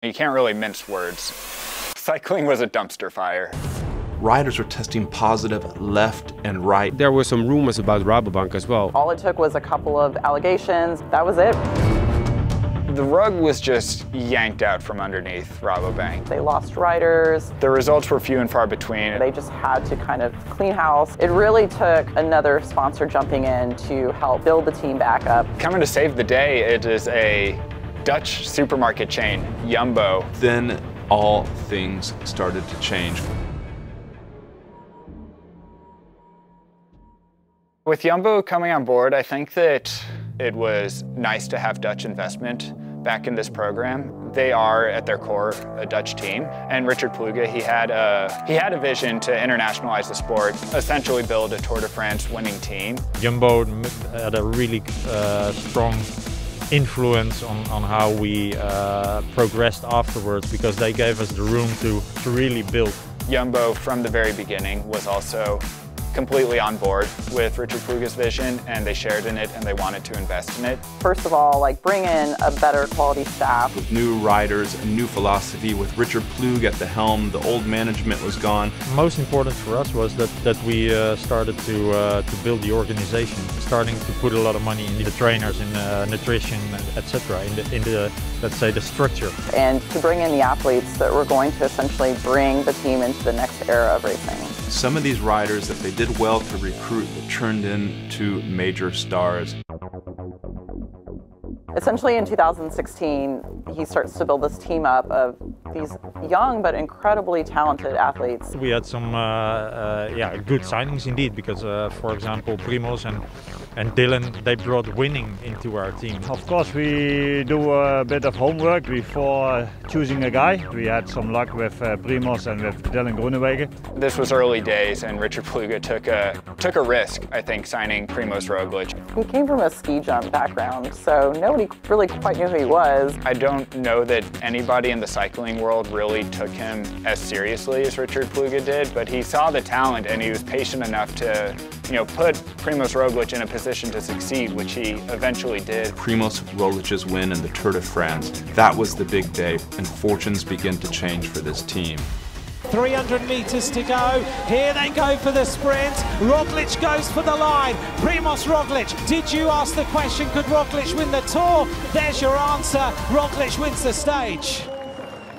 You can't really mince words. Cycling was a dumpster fire. Riders were testing positive left and right. There were some rumors about Rabobank as well. All it took was a couple of allegations. That was it. The rug was just yanked out from underneath Rabobank. They lost riders. The results were few and far between. They just had to kind of clean house. It really took another sponsor jumping in to help build the team back up. Coming to save the day, it is a Dutch supermarket chain, Jumbo. Then all things started to change. With Jumbo coming on board, I think that it was nice to have Dutch investment back in this program. They are, at their core, a Dutch team. And Richard Ploege, he had a vision to internationalize the sport, essentially build a Tour de France winning team. Jumbo had a really strong influence on how we progressed afterwards, because they gave us the room to really build. Jumbo, from the very beginning, was also completely on board with Richard Ploege's vision, and they shared in it and they wanted to invest in it. First of all, bring in a better quality staff. With new riders, a new philosophy, with Richard Ploege at the helm, the old management was gone. Most important for us was that we started to build the organization, starting to put a lot of money in the trainers, in nutrition, etc., in the let's say the structure. And to bring in the athletes that were going to essentially bring the team into the next era of racing. Some of these riders that they did well to recruit turned into major stars. Essentially in 2016, he starts to build this team up of these young but incredibly talented athletes. We had some good signings indeed, because for example Primoz and Dylan, they brought winning into our team. Of course we do a bit of homework before choosing a guy. We had some luck with Primoz and with Dylan Groenewegen. This was early days and Richard Ploege took a risk, I think, signing Primoz Roglic. He came from a ski jump background, so nobody really quite knew who he was. I don't know that anybody in the cycling world really took him as seriously as Richard Ploege did, but he saw the talent and he was patient enough to, put Primoz Roglic in a position to succeed, which he eventually did. Primoz Roglic's win in the Tour de France, that was the big day, and fortunes begin to change for this team. 300 meters to go. Here they go for the sprint. Roglic goes for the line. Primoz Roglic. Did you ask the question, could Roglic win the Tour? There's your answer. Roglic wins the stage.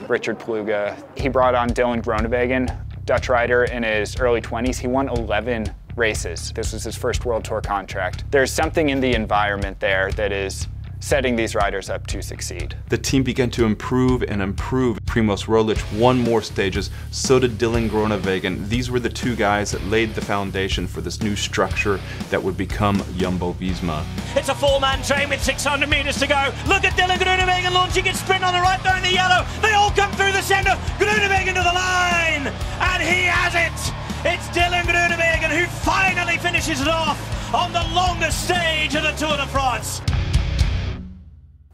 Richard Ploege, he brought on Dylan Groenewegen, Dutch rider in his early 20s. He won 11 races. This was his first World Tour contract. There's something in the environment there that is setting these riders up to succeed. The team began to improve and improve. Primoz Roglic won more stages, so did Dylan Groenewegen. These were the two guys that laid the foundation for this new structure that would become Jumbo-Visma. It's a four-man train with 600 meters to go. Look at Dylan Groenewegen launching its sprint on the right there in the yellow. They all come through the center. Groenewegen to the line, and he has it. It's Dylan Groenewegen who finally finishes it off on the longest stage of the Tour de France.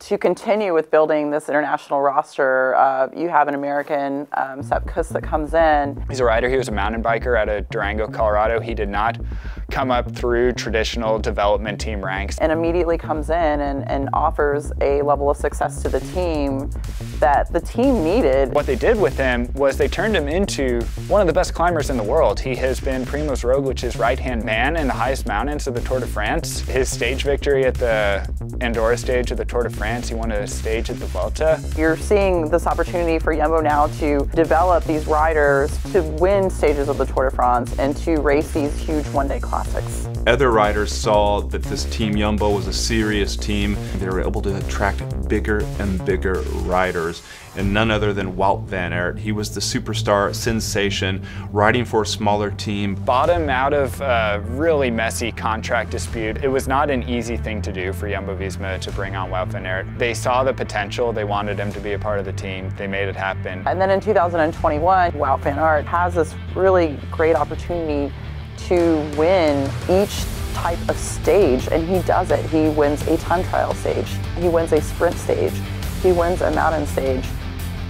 To continue with building this international roster, you have an American, Sepp Kuss, that comes in. He's a rider. He was a mountain biker out of Durango, Colorado. He did not come up through traditional development team ranks. And immediately comes in and offers a level of success to the team that the team needed. What they did with him was they turned him into one of the best climbers in the world. He has been Primoz Roglic's right-hand man in the highest mountains of the Tour de France. His stage victory at the Andorra stage of the Tour de France, he won a stage at the Vuelta. You're seeing this opportunity for Jumbo now to develop these riders to win stages of the Tour de France and to race these huge one-day classics. Other riders saw that this team Jumbo was a serious team. They were able to attract bigger and bigger riders, and none other than Wout van Aert. He was the superstar sensation, riding for a smaller team. Bottom out of a really messy contract dispute. It was not an easy thing to do for Jumbo-Visma to bring on Wout van Aert. They saw the potential, they wanted him to be a part of the team, they made it happen. And then in 2021, Wout van Aert has this really great opportunity to win each type of stage, and he does it. He wins a time trial stage, he wins a sprint stage, he wins a mountain stage.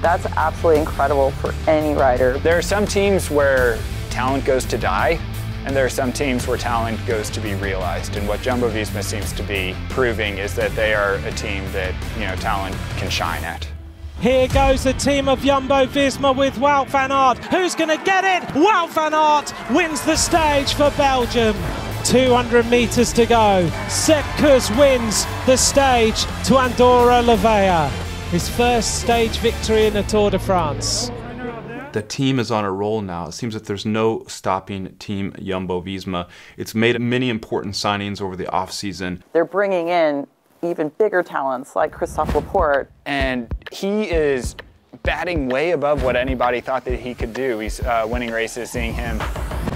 That's absolutely incredible for any rider. There are some teams where talent goes to die, and there are some teams where talent goes to be realized. And what Jumbo-Visma seems to be proving is that they are a team that, talent can shine at. Here goes the team of Jumbo-Visma with Wout van Aert. Who's going to get it? Wout van Aert wins the stage for Belgium. 200 metres to go. Sepp Kuss wins the stage to Andorra La Vella. His first stage victory in the Tour de France. The team is on a roll now. It seems that there's no stopping Team Jumbo-Visma. It's made many important signings over the off-season. They're bringing in even bigger talents like Christophe Laporte. And he is batting way above what anybody thought that he could do. He's winning races, seeing him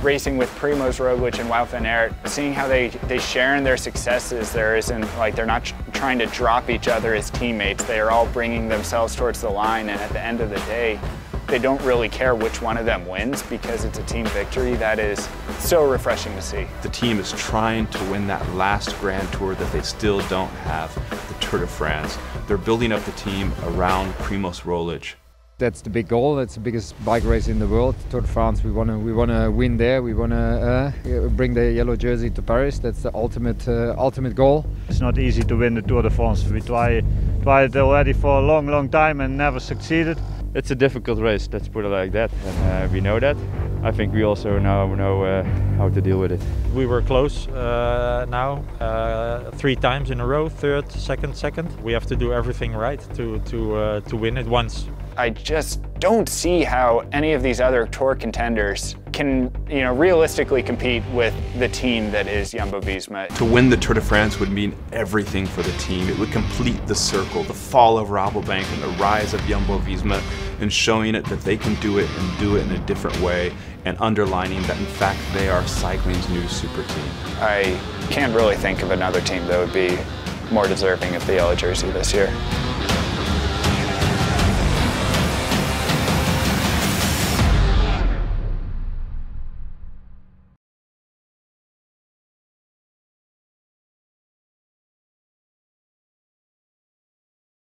racing with Primoz Roglic and Wout van Aert, seeing how they share in their successes. There isn't like they're not trying to drop each other as teammates. They are all bringing themselves towards the line, and at the end of the day, they don't really care which one of them wins because it's a team victory. That is so refreshing to see. The team is trying to win that last Grand Tour that they still don't have, the Tour de France. They're building up the team around Primoz Roglic. That's the big goal. That's the biggest bike race in the world, Tour de France. We want to win there. We want to bring the yellow jersey to Paris. That's the ultimate goal. It's not easy to win the Tour de France. We tried it already for a long time and never succeeded. It's a difficult race, let's put it like that, and we know that. I think we also now know how to deal with it. We were close now, 3 times in a row, third, second. We have to do everything right to win it once. I just don't see how any of these other Tour contenders can, realistically compete with the team that is Jumbo-Visma. To win the Tour de France would mean everything for the team. It would complete the circle, the fall of Rabobank and the rise of Jumbo-Visma, and showing it that they can do it and do it in a different way, and underlining that in fact they are cycling's new super team. I can't really think of another team that would be more deserving of the yellow jersey this year.